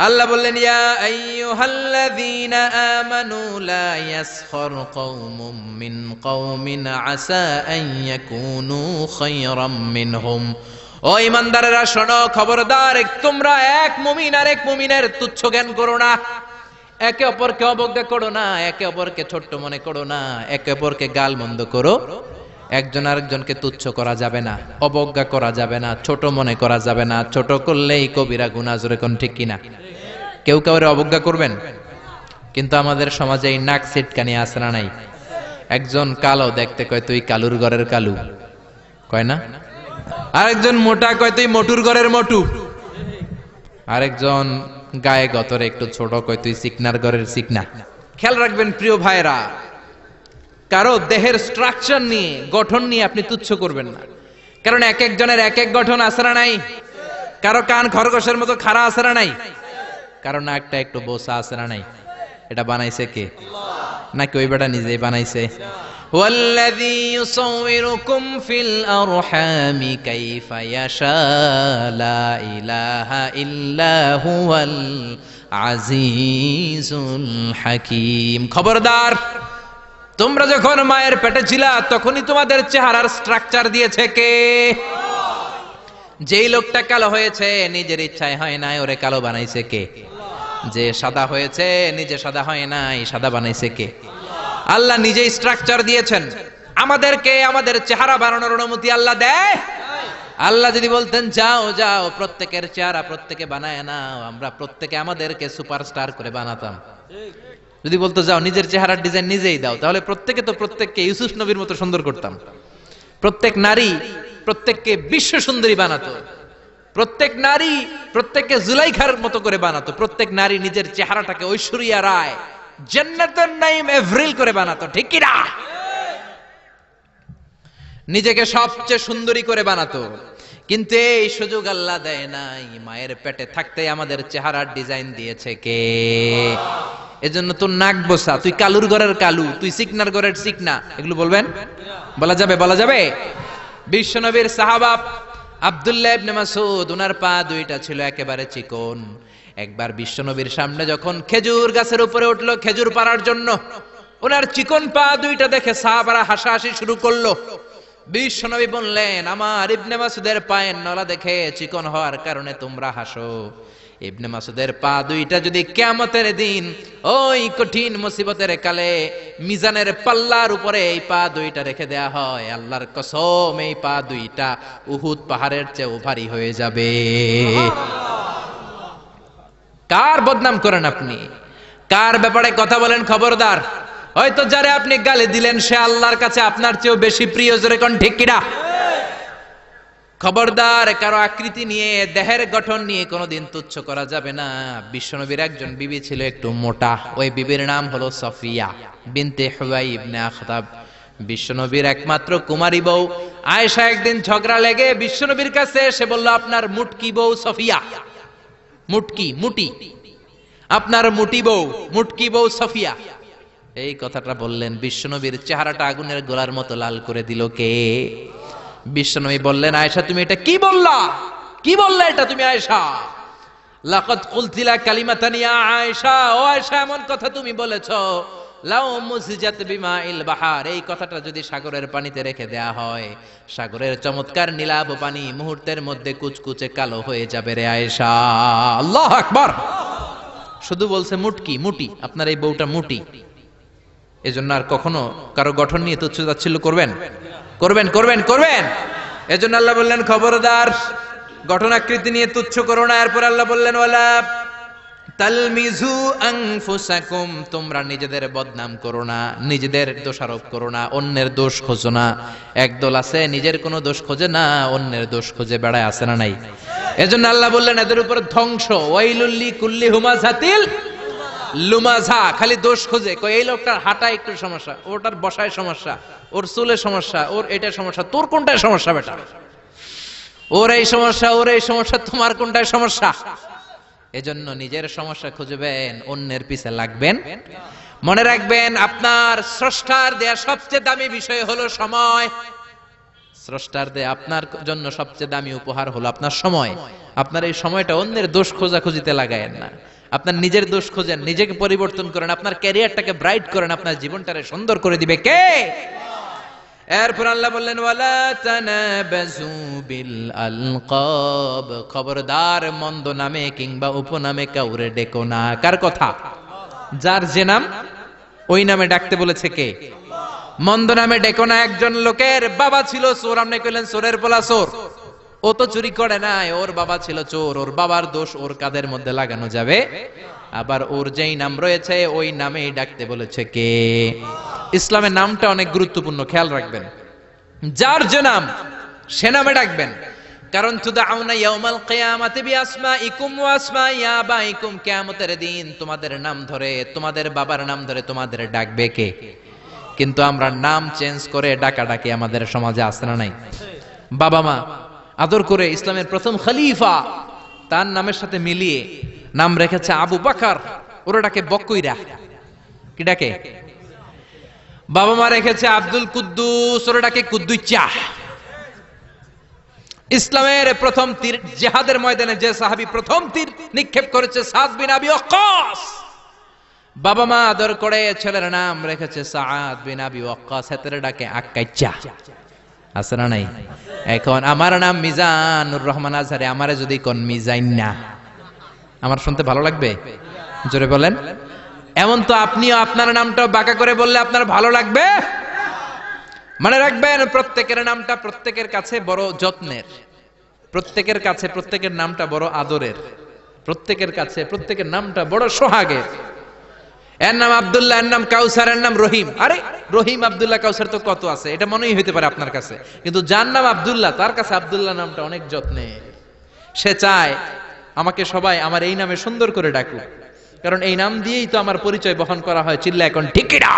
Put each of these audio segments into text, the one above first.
আল্লাহ বললেন ইয়া আইয়ুহাল্লাযীনা আমানু লা ইয়াসখার কওমুম মিন কওমিন আসা আন ইয়াকুনু খায়রাম মিনহুম। ও ঈমানদারেরা শোনো, খবরদার, তোমরা এক মুমিন আর এক মুমিনের তুচ্ছ জ্ঞান করো না, একে অপরকে অবজ্ঞা করো না, একে অপরকে ছোট্ট মনে করো না, একে অপরকে গালমন্দ করো। একজন আরেকজনকে তুচ্ছ করা যাবে না, অবজ্ঞা করা যাবে না, ছোট মনে করা যাবে না। ছোট করলেই কবিরা গুনাহ, জোরে কোন ঠিক কিনা? কেউ কাউরে অবজ্ঞা করবেন, কিন্তু আমাদের সমাজে এই নাক সিটকানি আছে না নাই? একজন কালো দেখতে কয় তুই কালুর ঘরের কালু, কয় না? আরেকজন মোটা কয় তুই মোটুর ঘরের মোটু, আরেকজন গায়ে গতরে একটু ছোট কয় তুই চিকনার ঘরের চিকনা। খেয়াল রাখবেন প্রিয় ভাইরা, কারো দেহের স্ট্রাকচার নিয়ে, গঠন নিয়ে আপনি তুচ্ছ করবেন না, কারণ এক একজনের এক এক গঠন আছে না নাই? কারো কান খরগোশের মতো খাড়া আছে না নাই? কারণ নাকটা একটু বোসা আছে না নাই? এটা বানাইছে কে? নাকি ওই বেটা নিজেই বানাইছে? ওয়াল্লাযী ইউসাউবিরুকুম ফিল আরহামি কাইফা ইয়াশা লা ইলাহা ইল্লা হুয়াল আজিজুল হাকীম। খবরদার, তোমরা যখন মায়ের পেটে ছিলা তখনই তোমাদের চেহারার স্ট্রাকচার দিয়েছে কে? যেই লোকটা কালো হয়েছে নিজের ইচ্ছায় হয় নাই, ওরে কালো বানাইছে কে? যে সাদা হয়েছে নিজে সাদা হয় নাই, সাদা বানাইছে কে? আল্লাহ নিজেই স্ট্রাকচার দিয়েছেন। আমাদেরকে আমাদের চেহারা বানানোর অনুমতি আল্লাহ দেয়? আল্লাহ যদি বলতেন যাও যাও প্রত্যেকের চেহারা প্রত্যেকে বানায় নাও, আমরা প্রত্যেকে আমাদেরকে সুপারস্টার করে বানাতাম। যদি বলতো যাও নিজের চেহারার ডিজাইন নিজেই দাও, তাহলে প্রত্যেকে তো প্রত্যেককে ইউসুফ নবীর মতো সুন্দর করতাম। প্রত্যেক নারী প্রত্যেককে বিশ্ব সুন্দরী বানাতো, প্রত্যেক নারী প্রত্যেককে জুলাইখার মতো করে বানাতো, প্রত্যেক নারী নিজের চেহারাটাকে ঐশ্বরিয়া রায়, জান্নাতুন নাঈম এভরিল করে বানাতো, ঠিক কি না? নিজেকে সবচেয়ে সুন্দরী করে বানাতো। কিন্তু এই সুযোগ আল্লাহ দেয় নাই। মায়ের পেটে থাকতে আমাদের চেহারার ডিজাইন দিয়েছে কে? এজন্য তোর নাক বসা, তুই কালুর ঘরের কালু, তুই চিকনার ঘরের চিকনা, এগুলো বলবেন? বলা যাবে? বলা যাবে? বিশ্বনবীর সাহাবা আব্দুল্লাহ ইবনে মাসউদ, ওনার পা দুইটা ছিল একেবারে চিকন। একবার বিশ্বনবীর সামনে যখন খেজুর গাছের উপরে উঠলো খেজুর পাড়ার জন্য, ওনার চিকন পা দুইটা দেখে সাহাবারা হাসাহাসি শুরু করলো। বিশ্বনবী বললেন, আমার ইবনে মাসউদের পায়ের নলা দেখে চিকন হওয়ার কারণে তোমরা হাসো। ইবনে মাসউদের পা দুইটা যদি কিয়ামতের দিন ওই কঠিন মুসিবতের কালে মিজানের পাল্লার উপরে এই পা দুইটা রেখে দেয়া হয়, আল্লাহর কসম এই পা দুইটা উহুদ পাহাড়ের চেয়ে ভারী হয়ে যাবে। কার বদনাম করেন আপনি? কার ব্যাপারে কথা বলেন? খবরদার, হয়তো যারে আপনি গালি দিলেন সে আল্লাহর কাছে আপনার চেয়েও বেশি প্রিয়, জোরে কোন ঠিক কিনা? খবরদার, কারো আকৃতি নিয়ে, দেহের গঠন নিয়ে কোনোদিন তুচ্ছ করা যাবে না। বিশ্বনবীর একজন বিবি ছিল একটু মোটা, ওই বিবির নাম হলো সফিয়া বিনতে হুয়াই ইবনে আখতাব। বিশ্বনবীর একমাত্র কুমারী বউ আয়েশা একদিন ঝগড়া লেগে বিশ্বনবীর কাছে এসে বলল, আপনার মুটকি বউ সফিয়া, মুটকি মুটি, আপনার মুটি বউ, মুটকি বউ সফিয়া, এই কথাটা বললেন। বিশ্বনবীর চেহারাটা আগুনের গোলার মতো লাল করে দিল কে? বিশ্বনবী বললেন, আয়েশা তুমি এটা কি বললা? কি বললা এটা তুমি আয়েশা? লাকাদ কুলতিলা কালিমাতান ইয়া আয়েশা, ও আয়েশা এমন কথা তুমি বলেছো, লাউ মুসিজাত বিমাইল বাহার, এই কথাটা যদি সাগরের পানিতে রেখে দেয়া হয়, সাগরের চমৎকার নীলাভ পানি মুহূর্তের মধ্যে কুচকুচে কালো হয়ে যাবে রে আয়েশা। আল্লাহু আকবার। শুধু বলছে মুটকি মুটি, আপনার এই বউটা মুটি। এজন্য আর কখনো কারো গঠন নিয়ে তুচ্ছ তাচ্ছিল্য করবেন? করবেন করবেন করবেন? এজন্য আল্লাহ বললেন খবরদার, গঠন আকৃতি নিয়ে তুচ্ছ করো না। এরপর আল্লাহ বললেন ওয়ালা তালমিজু আনফুসাকুম, তোমরা নিজেদের বদনাম করো না, নিজেদের দোষারোপ করো না, অন্যের দোষ খোঁজো না। একদল আছে নিজের কোনো দোষ খোঁজে না, অন্যের দোষ খুঁজে বেড়ায়, আছে না নাই? এজন্য আল্লাহ বললেন এদের উপর ধ্বংস। ওয়াইলুল লিকুল্লি হুমাযাতিল লুমাযা, খালি দোষ খোঁজে। কই এই লোকটার হাঁটায় একটু সমস্যা, ওটার বসায় সমস্যা, ওর চুলে সমস্যা, ওর এটা সমস্যা, তোর কোনটায় সমস্যা বেটা? ওর এই সমস্যা, ওর এই সমস্যা, তোমার কোনটায় সমস্যা? এজন্য নিজের সমস্যা খুঁজবেন, অন্যের পিছে লাগবেন। মনে রাখবেন আপনার স্রষ্টার দেয়া সবচেয়ে দামি বিষয় হলো সময়। স্রষ্টার দেয়া আপনার জন্য সবচেয়ে দামি উপহার হলো আপনার সময়। আপনার এই সময়টা অন্যের দোষ খোঁজাখুঁজিতে লাগায়েন না, আপনার নিজের দোষ খোঁজেন, নিজেকে পরিবর্তন করেন, আপনার ক্যারিয়ারটাকে ব্রাইট করেন, আপনার জীবনটারে সুন্দর করে দিবে কে? এরপর আল্লাহ বললেন ওয়ালা তানাবাজু বিল আলকাব, খবরদার মন্দ নামে কিংবা উপনামে কাউরে ডেকো না। কার কথা? যার যে নাম ওই নামে ডাকতে বলেছে কে? মন্দ নামে ডেকো না। একজন লোকের বাবা ছিল চোর, আপনি কইলেন চোরের পোলা চোর, ও তো চুরি করে নাই, ওর বাবা ছিল চোর, ওর বাবার দোষ ওর কাঁধের মধ্যে লাগানো যাবে? আবার ওর যেই নাম রয়েছে ওই নামেই ডাকতে বলেছে কে? ইসলামের নামটা অনেক গুরুত্বপূর্ণ, খেয়াল রাখবেন। যার যে নাম সে নামে ডাকবেন, কারণ তুদাউনা ইয়াউমাল কিয়ামাতি বিআসমাইকুম ওয়া আসমাই আবাইকুম, কিয়ামতের দিন তোমাদের নাম ধরে, তোমাদের বাবার নাম ধরে তোমাদের ডাকবে কে? কিন্তু আমরা নাম চেঞ্জ করে ডাকাডাকি আমাদের সমাজে আছে না নাই? বাবা মা আদর করে ইসলামের প্রথম খলিফা তার নামের সাথে মিলিয়ে নাম রেখেছে আবু বকর, ওরা ডাকে বকইরা। কি ডাকে? বাবা মা রেখেছে আব্দুল কুদ্দুস, ওরা ডাকে কুদ্দুচ্চা। ইসলামের প্রথম তীর জিহাদের ময়দানে যে সাহাবী প্রথম তীর নিক্ষেপ করেছে সাদ বিন আবি ওয়াক্কাস, বাবা মা আদর করে ছেলের নাম রেখেছে সাদ বিন আবি ওয়াক্কাস, হেতরে ডাকে আক্কাইচা। আছে না নাই? এখন আমার নাম মিজানুর রহমান আজহারি, আমারে যদি কোন মিজাইন না, আমার শুনতে ভালো লাগবে? জোরে বলেন। এমন তো আপনিও আপনার নামটাও বাঁকা করে বললে আপনার ভালো লাগবে? মনে রাখবেন, প্রত্যেকের নামটা প্রত্যেকের কাছে বড় যত্নের, প্রত্যেকের কাছে প্রত্যেকের নামটা বড় আদরের, প্রত্যেকের কাছে প্রত্যেকের নামটা বড় সোহাগের। এর নাম আব্দুল্লাহ, এর নাম কাউসার, এর নাম রহিম। আরে রহিম আব্দুল্লাহ কাউসার তো কত আছে, এটা মনেই হইতে পারে আপনার কাছে, কিন্তু যার নাম আব্দুল্লাহ তার কাছে আব্দুল্লাহ নামটা অনেক যত্নের। সে চায় আমাকে সবাই আমার এই নামে সুন্দর করে ডাকুক, কারণ এই নাম দিয়েই তো আমার পরিচয় বহন করা হয়। চিল্লা এখন ঠিক না?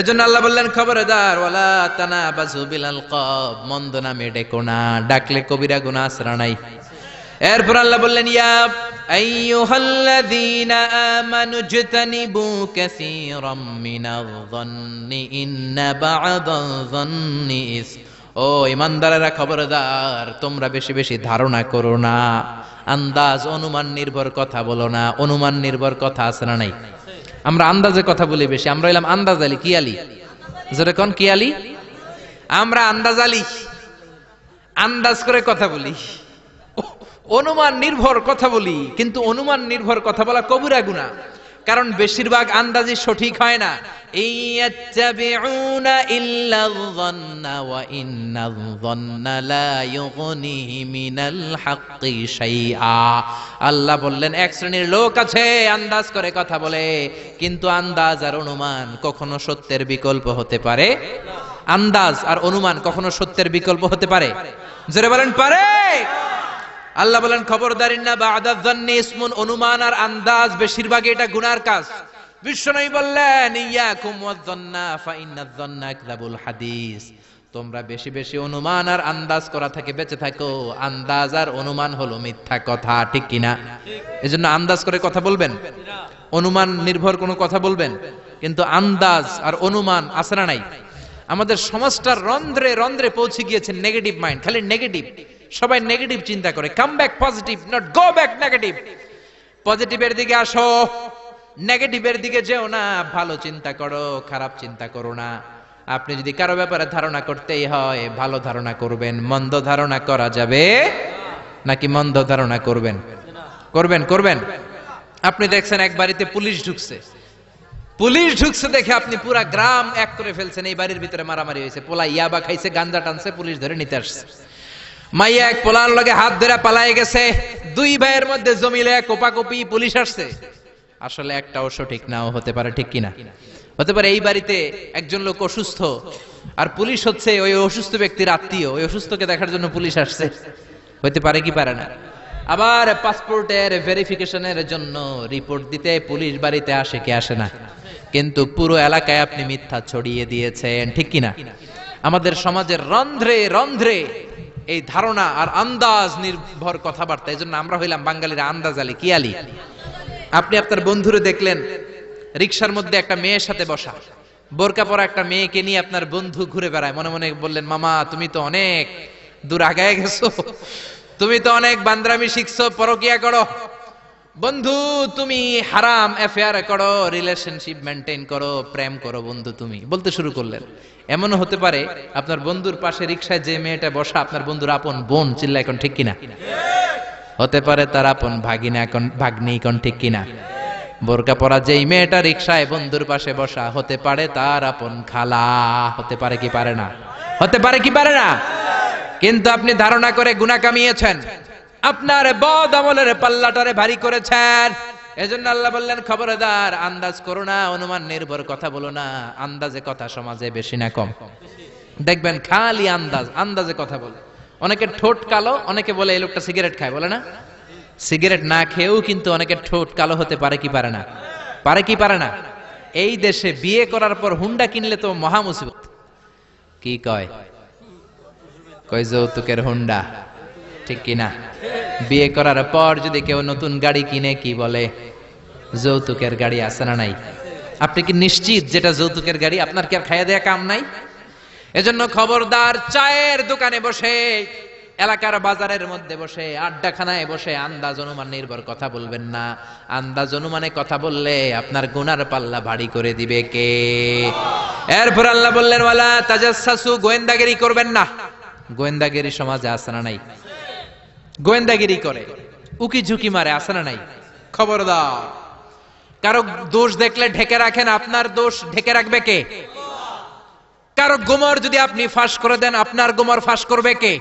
এজন্য আল্লাহ বললেন খবরদার ওয়ালা তানাবাজু বিল আলকাব, মন্দ নামে ডেকো না, ডাকলে কবিরা গুনাহ আসরা নাই। এরপর আল্লাহ বললেন ইয়া আইয়ুহাল্লাযীনা আমানু জতানিবু কাসীরাম মিনায-যন্নি ইন্না বা'দায-যন্নি ইসম। ও ইমানদারেরা খবরদার, তোমরা বেশি বেশি ধারণা করো না, আন্দাজ অনুমান নির্ভর কথা বলো না। অনুমান নির্ভর কথা আছে না নাই? আমরা আন্দাজে কথা বলি বেশি, আমরা হইলাম আন্দাজ আলী। কি আলী? যেটা কোন কি আলী? আমরা আন্দাজ আলী, আন্দাজ করে কথা বলি, অনুমান নির্ভর কথা বলি। কিন্তু অনুমান নির্ভর কথা বলা কবিরা গুনাহ, কারণ বেশিরভাগ আন্দাজি সঠিক হয় না। ইয়াত্তাবিউনা ইল্লায-যন্না ওয়া ইন্নায-যন্না লা ইউগনি মিনাল হাক্কি শাইআ। আল্লাহ বললেন এক শ্রেণীর লোক আছে আন্দাজ করে কথা বলে, কিন্তু আন্দাজ আর অনুমান কখনো সত্যের বিকল্প হতে পারে? আন্দাজ আর অনুমান কখনো সত্যের বিকল্প হতে পারে? জোরে বলেন পারে? আল্লাহ বলেন খবরদার ইন্না বা'দায-যন্নি ইসমুন, অনুমান আর আন্দাজ বেশিরভাগ এটা গুনার কাজ। বিশ্বনবী বললেন ইয়াকুম ওয়ায-যন্না ফা ইন্নায-যন্না আকযাবুল হাদিস, তোমরা বেশি বেশি অনুমান আর আন্দাজ করা থেকে বেঁচে থাকো, আন্দাজ আর অনুমান হলো মিথ্যা কথা। ঠিক কিনা? এজন্য আন্দাজ করে কথা বলবেন, অনুমান নির্ভর কোনো কথা বলবেন, কিন্তু আন্দাজ আর অনুমান আছে না নাই? আমাদের সমাজটা রন্ধ্রে রন্ধ্রে পৌঁছে গিয়েছে নেগেটিভ মাইন্ড, খালি নেগেটিভ, সবাই নেগেটিভ চিন্তা করে। Come back positive, not go back negative. পজিটিভের দিকে আসো, নেগেটিভের দিকে যেও না। ভালো চিন্তা করো, খারাপ চিন্তা করো না। আপনি যদি কারো ব্যাপারে ধারণা করতেই হয়, ভালো ধারণা করবেন। মন্দ ধারণা করা যাবে নাকি? মন্দ ধারণা করবেন? করবেন করবেন। আপনি দেখছেন এক বাড়িতে পুলিশ ঢুকছে, পুলিশ ঢুকছে দেখে আপনি পুরা গ্রাম এক করে ফেলছেন। এই বাড়ির ভিতরে মারামারি হয়েছে, পোলা ইয়াবা খাইছে, গাঞ্জা টানছে, পুলিশ ধরে নিতে আসছে। মাইয়া এক পোলার লগে হাত ধরে পালায়ে গেছে, দুই ভাইয়ের মধ্যে জমিলে কোপাকুপি, পুলিশ আসছে। আসলে একটাও সঠিক নাও হতে পারে। ঠিক কিনা? হতে পারে এই বাড়িতে একজন লোক অসুস্থ, আর পুলিশ হচ্ছে ওই অসুস্থ ব্যক্তির আত্মীয়, ওই অসুস্থকে দেখার জন্য পুলিশ আসছে। হতে পারে কি পারে না? আবার পাসপোর্টের ভেরিফিকেশনের জন্য রিপোর্ট দিতে পুলিশ বাড়িতে আসে কি আসে না? কিন্তু পুরো এলাকায় আপনি মিথ্যা ছড়িয়ে দিয়েছেন। ঠিক কিনা? আমাদের সমাজের রন্ধ্রে রন্ধ্রে এই ধারণা আর আন্দাজ নির্ভর কথাবার্তা। এই জন্য আমরা হইলাম বাঙালিরা আন্দাজ আলী। কি আলী? আপনি আপনার বন্ধুরে দেখলেন রিকশার মধ্যে একটা মেয়ের সাথে বসা, বোরকা পরা একটা মেয়েকে নিয়ে আপনার বন্ধু ঘুরে বেড়ায়, মনে মনে বললেন, মামা তুমি তো অনেক দূর আগায় গেছো, তুমি তো অনেক বান্দরামি শিখছো, পরকিয়া করো। বন্ধু তুমি হারাম অ্যাফেয়ার করো, রিলেশনশিপ মেনটেন করো, প্রেম করো বন্ধু তুমি, বলতে শুরু করলেন। এমনও হতে পারে আপনার বন্ধুর পাশে রিকশায় যে মেয়েটা বসা আপনার বন্ধুর আপন বোন, চিল্লা এখন ঠিক কিনা? হতে পারে তার আপন ভাগিনা, এখন ভাগ্নি, এখন ঠিক কিনা? বোরকা পরা যেই মেয়েটা রিকশায় বন্ধুর পাশে বসা, হতে পারে তার আপন খালা, হতে পারে কি পারে না? হতে পারে কি পারে না? কিন্তু আপনি ধারণা করে গুনাহ কামিয়েছেন, আপনার বদ আমলের পাল্লাটারে ভারী করেছেন। এজন্য আল্লাহ বললেন, খবরদার, আন্দাজ করো না, অনুমান নির্ভর কথা বলো না। আন্দাজে কথা সমাজে বেশি না কম? দেখবেন খালি আন্দাজে কথা বলে। অনেকের ঠোঁট কালো, অনেকে বলে এই লোকটা সিগারেট খায়, বলে না? সিগারেট না খেয়েও কিন্তু অনেকের ঠোঁট কালো হতে পারে কি পারে না? পারে কি পারে না? এই দেশে বিয়ে করার পর হুন্ডা কিনলে তো মহা মুসিবত। কি কয়? কয় যৌতুকের হুন্ডা, ঠিক কিনা? বিয়ে করার পর যদি কেউ নতুন গাড়ি কিনে, কি বলে? যৌতুকের গাড়ি। আছে না নাই? আপনি কি নিশ্চিত যেটা যৌতুকের গাড়ি? আপনার কি আর খাইয়া দেয়া কাম নাই? এজন্য খবরদার, চায়ের দোকানে বসে, এলাকার বাজারের মধ্যে বসে, আড্ডাখানায় বসে আন্দাজ অনুমান নির্ভর কথা বলবেন না। আন্দাজ অনুমানে কথা বললে আপনার গুনার পাল্লা ভারী করে দিবে কে? এরপর আল্লাহ বললেন, ওয়ালা তাজাসসু, গোয়েন্দাগিরি করবেন না। গোয়েন্দাগিরি সমাজে আছে না নাই? গোয়েন্দাগিরি করে, উকি ঝুঁকি মারে, আছে না নাই? খবরদার, কারো দোষ দেখলে ঢেকে রাখেন, আপনার দোষ ঢেকে রাখবে কে? কারো গোমর যদি আপনি ফাঁস করে দেন, আপনার গোমর ফাঁস করবে কে?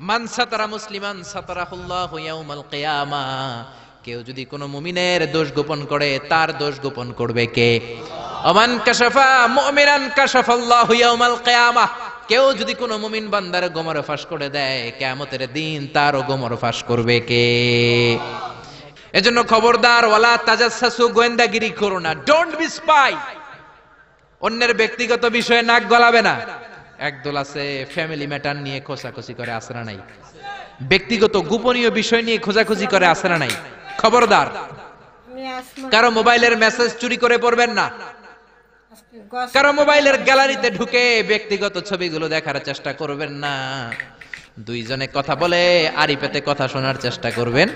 মান সাতারা মুসলিমান সাতারাহুল্লাহু ইয়াউমাল কিয়ামা, কেউ যদি কোনো মুমিনের দোষ গোপন করে, তার দোষ গোপন করবে কে? ওমান কাশাফা মুমিনান কাশাফাল্লাহু ইয়াউমাল কিয়ামা, কেউ যদি কোনো মুমিন বান্দার গোমর ফাঁস করে দেয়, কিয়ামতের দিন তারও গোমর ফাঁস করবে কে? এজন্য খবরদার, ওয়ালা তাজাসসু, গোয়েন্দাগিরি করো না। Don't be spy. অন্যের ব্যক্তিগত বিষয়ে নাক গলাবে না। একদল আছে ফ্যামিলি ম্যাটার নিয়ে খোঁচাখুচি করে, আছে না নাই? ব্যক্তিগত গোপনীয় বিষয় নিয়ে খোঁজাখুঁজি করে, আছে না নাই? খবরদার, কারো মোবাইলের মেসেজ চুরি করে পড়বেন না। কারো মোবাইলের গ্যালারিতে ঢুকে ব্যক্তিগত ছবিগুলো দেখার চেষ্টা করবেন না। দুইজনে কথা বলে আড়ি পেতে কথা শোনার চেষ্টা করবেন,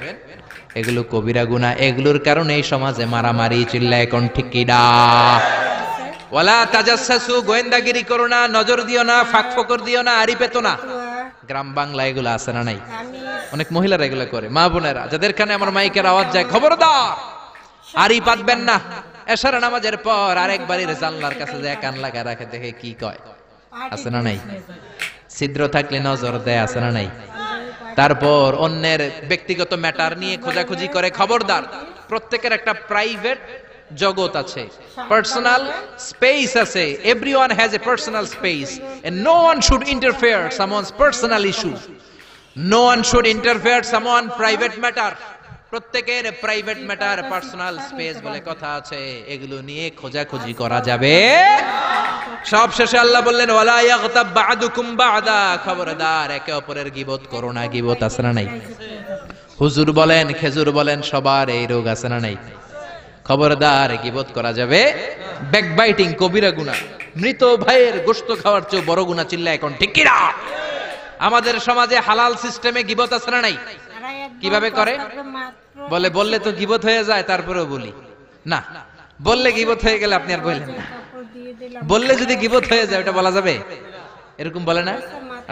এগুলো কবিরা গুনাহ। এগুলোর কারণে এই সমাজে মারামারি, চিল্লায় এখন ঠিক কিনা? ওয়ালা তাজাসসু, গোয়েন্দাগিরি করো না, নজর দিও না, ফাঁক ফকর দিও না, আড়ি পেতো না। গ্রাম বাংলা এগুলো আছে না নাই? অনেক মহিলারা এগুলো করে। মা বোনেরা, যাদের কানে আমার মাইকের আওয়াজ যায়, খবরদার, আড়ি পাতবেন না। এশার নামাজের পর আরেক বাড়ির জানলার কাছে যায় কান লাগা রাখে, দেখে কি কয়, আছে না নাই? ছিদ্র থাকলে নজর দেয়, আছে না নাই? তারপর অন্যের ব্যক্তিগত ম্যাটার নিয়ে খোঁজাখুঁজি করে। খবরদার, প্রত্যেকের একটা প্রাইভেট জগৎ আছে, পার্সোনাল স্পেস আছে। Everyone has a personal space and no one should interfere someone's personal issue. No one should interfere someone private matter. প্রত্যেকের প্রাইভেট ম্যাটার, পার্সোনাল স্পেস বলে কথা আছে, এগুলো নিয়ে খোঁজাখুঁজি করা যাবে। সব শেষে আল্লাহ বললেন, ওয়ালা ইয়াগতাব বা'দুকুম বা'দা, খবরদার, একে অপরের গীবত করো না। গীবত আছে না নাই? হুজুর বলেন, খেজুর বলেন, সবার এই রোগ আছে না নাই? খবরদার, গীবত করা যাবে। ব্যাকবাইটিং কবিরা গুনাহ। মৃত ভাইয়ের গোশত খাওয়ার চেয়ে বড় গুনাহ, চিল্লা এখন ঠিক কিনা? আমাদের সমাজে হালাল সিস্টেমে গীবত আছে না নাই? কিভাবে করে? বললে তো গীবত হয়ে যায়, তারপরেও বলি না। বললে গীবত হয়ে গেলে আপনি আর বললেন না। বললে যদি গীবত হয়ে যায়, ওটা বলা যাবে? এরকম বলে না?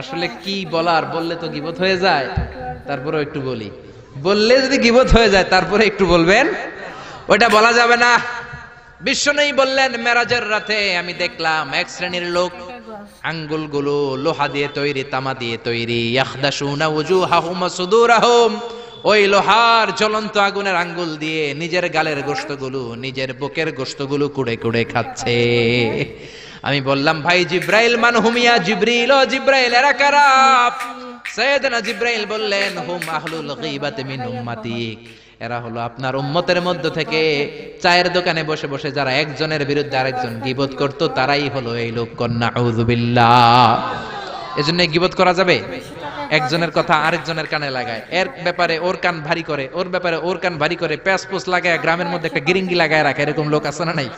আসলে কি বলার, বললে তো গীবত হয়ে যায়, তারপরেও একটু বলি। বললে যদি গীবত হয়ে যায়, তারপরে একটু বলবেন, ওটা বলা যাবে না। বিশ্বনবী বললেন, মেরাজের রাতে আমি দেখলাম এক শ্রেণীর লোক, আঙ্গুলগুলো লোহা দিয়ে তৈরি, তামা দিয়ে তৈরি, ইয়াখদাশুনা ওয়ুজুহাহুম ওয়া সুদুরাহুম, ওই লোহার জ্বলন্ত আগুনের আঙ্গুল দিয়ে নিজের গালের গোশতগুলো, নিজের বুকের গোশতগুলো কুড়ে কুড়ে খাচ্ছে। আমি বললাম, ভাই জিব্রাইল, মান হুমিয়া জিবরিল, ও জিব্রাইল, এরা কারা? সাইয়েদনা জিব্রাইল বললেন, হুম আহলুল গীবাতি মিন উম্মতিক, এরা হলো আপনার উম্মতের মধ্য থেকে চায়ের দোকানে বসে বসে যারা একজনের বিরুদ্ধে আরেকজন গীবত করত, তারাই হলো এই লোক। নাউযু বিল্লাহ। এজন্য গীবত করা যাবে? একজনের কথা আরেকজনের কানে লাগায়, এর ব্যাপারে ওর কান ভারী করে, ওর ব্যাপারে ওর কান ভারী করে, প্যাসপোস লাগায় গ্রামের মধ্যে একটা গিরিঙ্গি লাগায় রাখে, এরকম লোক আছে না নাই?